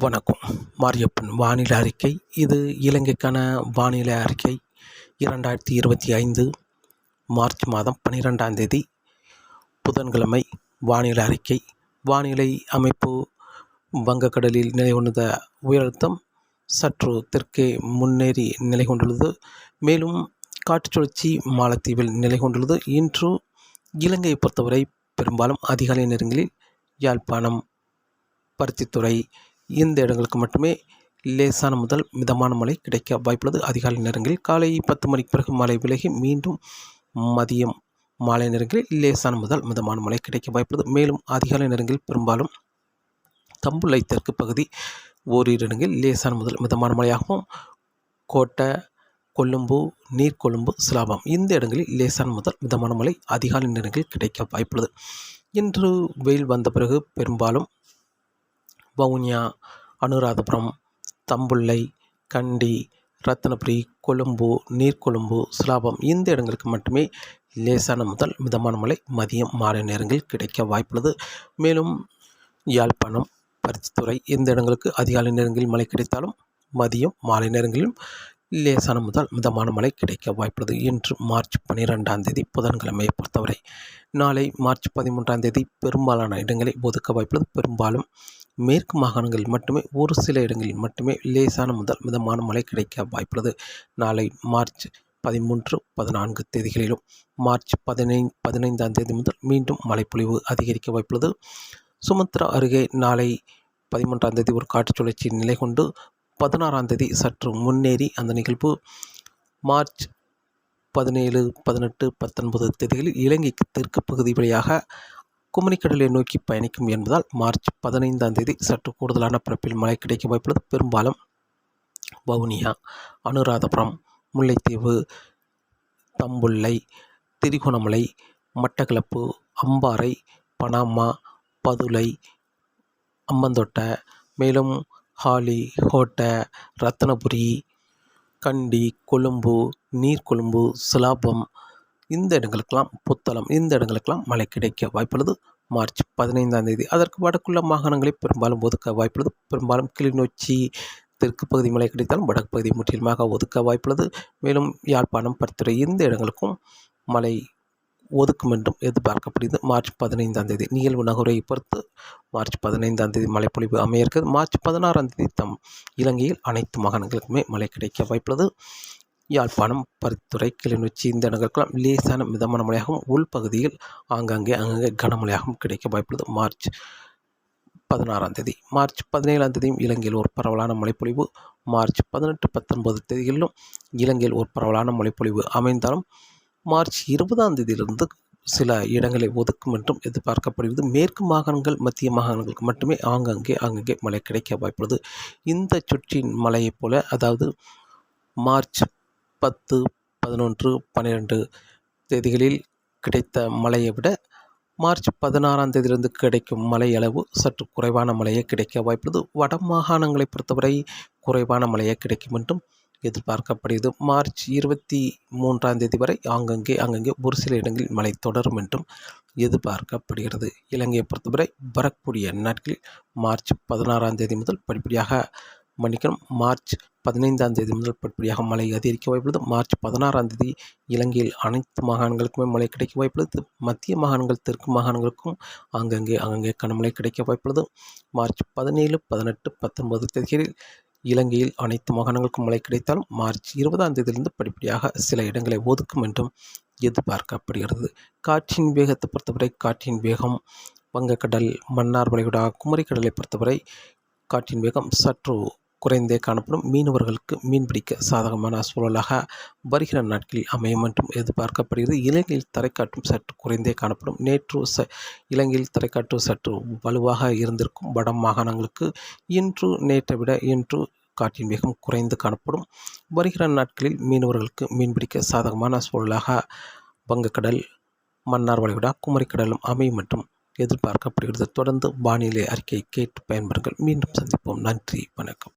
வணக்கம். மாரியப்பன் வானிலை அறிக்கை. இது இலங்கைக்கான வானிலை அறிக்கை 2025 மார்ச் மாதம் 12ஆம் தேதி புதன்கிழமை வானிலை அறிக்கை. வானிலை அமைப்பு: வங்கக்கடலில் நிலை கொண்டுள்ள உயரழுத்தம் சற்று தெற்கே முன்னேறி நிலை கொண்டுள்ளது. மேலும் காற்று சுழற்சி மாலத்தீவில் நிலை கொண்டுள்ளது. இன்று இலங்கையை பொறுத்தவரை பெரும்பாலும் அதிகாலை நேரங்களில் யாழ்ப்பாணம், பருத்தித்துறை இந்த இடங்களுக்கு மட்டுமே லேசான முதல் மிதமான மழை கிடைக்க வாய்ப்புள்ளது. அதிகாலை நேரங்களில் காலை 10 மணிக்கு பிறகு மழை விலகி மீண்டும் மதியம் மாலை நேரங்களில் லேசான முதல் மிதமான மழை கிடைக்க வாய்ப்புள்ளது. மேலும் அதிகாலை நேரங்களில் பெரும்பாலும் தம்புள்ளை தெற்கு பகுதி ஓரிரு இடங்களில் லேசான முதல் மிதமான மழையாகவும், கோட்டை, கொழும்பு, நீர்கொழும்பு, சிலாபம் இந்த இடங்களில் லேசான முதல் மிதமான மழை அதிகாலை நேரங்களில் கிடைக்க வாய்ப்புள்ளது. இன்று வெயில் வந்த பிறகு பெரும்பாலும் வவுனியா, அனுராதபுரம், தம்புள்ளை, கண்டி, ரத்தினபுரி, கொழும்பு, நீர்கொழும்பு, சிலாபம் இந்த இடங்களுக்கு மட்டுமே லேசான முதல் மிதமான மழை மதியம் மாலை நேரங்களில் கிடைக்க வாய்ப்புள்ளது. மேலும் யாழ்ப்பாணம், பருத்தித்துறை இந்த இடங்களுக்கு அதிகாலை நேரங்களில் மழை கிடைத்தாலும் மதியம் மாலை நேரங்களிலும் லேசான முதல் மிதமான மழை கிடைக்க வாய்ப்புள்ளது. இன்று மார்ச் 12ஆம் தேதி புதன்கிழமையை பொறுத்தவரை. நாளை மார்ச் 13ஆம் தேதி பெரும்பாலான இடங்களை ஒதுக்க வாய்ப்புள்ளது. பெரும்பாலும் மேற்கு மாகாணங்களில் மட்டுமே ஒரு சில இடங்களில் மட்டுமே லேசான முதல் மிதமான மழை கிடைக்க வாய்ப்புள்ளது. நாளை மார்ச் 13, 14 தேதிகளிலும் மார்ச் 15ஆம் தேதி முதல் மீண்டும் மழைப்பொழிவு அதிகரிக்க வாய்ப்புள்ளது. சுமத்ரா அருகே நாளை 13ஆம் தேதி ஒரு காற்று சுழற்சி நிலை கொண்டு 16ஆம் தேதி சற்று முன்னேறி அந்த நிகழ்வு மார்ச் 17, 18, 19 தேதிகளில் இலங்கைக்கு தெற்கு பகுதி வழியாக குமரிக்கடலை நோக்கி பயணிக்கும் என்பதால் மார்ச் 15ஆம் தேதி சற்று கூடுதலான பரப்பில் மழை கிடைக்க வாய்ப்புள்ளது. பெரும்பாலும் வவுனியா, அனுராதபுரம், முல்லைத்தீவு, தம்புள்ளை, திரிகோணமலை, மட்டக்களப்பு, அம்பாறை, பனாமா, பதுளை, அம்பந்தோட்டை, மேலும் ஹாலி, கோட்டை, ரத்தினபுரி, கண்டி, கொழும்பு, நீர்கொழும்பு, சிலாபம் இந்த இடங்களுக்கெல்லாம், புத்தளம் இந்த இடங்களுக்கெல்லாம் மழை கிடைக்க வாய்ப்புள்ளது மார்ச் 15ஆம் தேதி. அதற்கு வடக்குள்ள மாகாணங்களை பெரும்பாலும் ஒதுக்க வாய்ப்புள்ளது. பெரும்பாலும் கிளிநொச்சி தெற்கு பகுதி மழை கிடைத்தாலும் வடக்கு பகுதி முற்றிலுமாக ஒதுக்க வாய்ப்புள்ளது. மேலும் யாழ்ப்பாணம், பருத்தித்துறை இந்த இடங்களுக்கும் மழை ஒதுக்கும் என்றும் எதிர்பார்க்கப்படுகிறது. மார்ச் 15ஆம் தேதி நிகழ்வு நகரை பொறுத்து மார்ச் 15ஆம் தேதி மழைப்பொழிவு அமைய இருக்கிறது. மார்ச் 16ஆம் தேதி இலங்கையில் அனைத்து மாகாணங்களுக்குமே மழை கிடைக்க வாய்ப்புள்ளது. யாழ்ப்பாணம், பருத்தித்துறை, கிளிநொச்சி இந்த இடங்களுக்கெல்லாம் லேசான மிதமான மழையாகவும், உள்பகுதியில் ஆங்காங்கே கனமழையாகவும் கிடைக்க வாய்ப்புள்ளது. மார்ச் 16ஆம் தேதி. மார்ச் 17ஆம் தேதியும் இலங்கையில் ஒரு பரவலான மழைப்பொழிவு, மார்ச் 18, 19 தேதிகளிலும் இலங்கையில் ஒரு பரவலான மழைப்பொழிவு அமைந்தாலும் மார்ச் 20ஆம் தேதியிலிருந்து சில இடங்களை ஒதுக்கும் என்றும் எதிர்பார்க்கப்படுகிறது. மேற்கு மாகாணங்கள், மத்திய மாகாணங்களுக்கு மட்டுமே ஆங்காங்கே மழை கிடைக்க வாய்ப்புள்ளது. இந்த சுற்றின் மழையைப் போல, அதாவது மார்ச் 10, 11, 12 தேதிகளில் கிடைத்த மழையை விட மார்ச் 16ஆம் தேதியிலிருந்து கிடைக்கும் மழை அளவு சற்று குறைவான மழையே கிடைக்க வாய்ப்புள்ளது. வட மாகாணங்களை பொறுத்தவரை குறைவான மழையே கிடைக்கும் என்றும் எதிர்பார்க்கப்படுகிறது. மார்ச் 23ஆம் தேதி வரை ஆங்காங்கே ஒரு சில இடங்களில் மழை தொடரும் என்றும் எதிர்பார்க்கப்படுகிறது. இலங்கையை பொறுத்தவரை வரக்கூடிய நாட்களில் மார்ச் 16ஆம் தேதி முதல் மார்ச் 15ஆம் தேதி முதல் படிப்படியாக மழை அதிகரிக்க வாய்ப்புள்ளது. மார்ச் 16ஆம் தேதி இலங்கையில் அனைத்து மாகாணங்களுக்குமே மழை கிடைக்க வாய்ப்புள்ளது. மத்திய மாகாணங்கள், தெற்கு மாகாணங்களுக்கும் ஆங்காங்கே கனமழை கிடைக்க வாய்ப்புள்ளது. மார்ச் 17, 18, 19 தேதிகளில் இலங்கையில் அனைத்து மாகாணங்களுக்கும் மழை கிடைத்தாலும் மார்ச் 20ஆம் தேதியிலிருந்து படிப்படியாக சில இடங்களை ஒதுக்கும் என்றும் எதிர்பார்க்கப்படுகிறது. காற்றின் வேகத்தை பொறுத்தவரை காற்றின் வேகம் வங்கக்கடல், மன்னார் வளைகுடா, குமரிக்கடலை பொறுத்தவரை காற்றின் வேகம் சற்று குறைந்தே காணப்படும். மீனவர்களுக்கு மீன்பிடிக்க சாதகமான சூழலாக வருகிற நாட்களில் அமையும் என்றும் எதிர்பார்க்கப்படுகிறது. இலங்கையில் தரைக்காற்றும் சற்று குறைந்தே காணப்படும். நேற்று இலங்கையில் தரைக்காற்று சற்று வலுவாக இருந்திருக்கும் வட மாகாணங்களுக்கு நேற்றை விட இன்று காற்றின் வேகம் குறைந்து காணப்படும். வருகிற நாட்களில் மீனவர்களுக்கு மீன்பிடிக்க சாதகமான சூழலாக வங்கக்கடல், மன்னார் வளைகுடா, குமரிக்கடலும் அமையும் என்றும் எதிர்பார்க்கப்படுகிறது. தொடர்ந்து வானிலை அறிக்கை கேட்டு பயன்பெறுங்கள். மீண்டும் சந்திப்போம். நன்றி, வணக்கம்.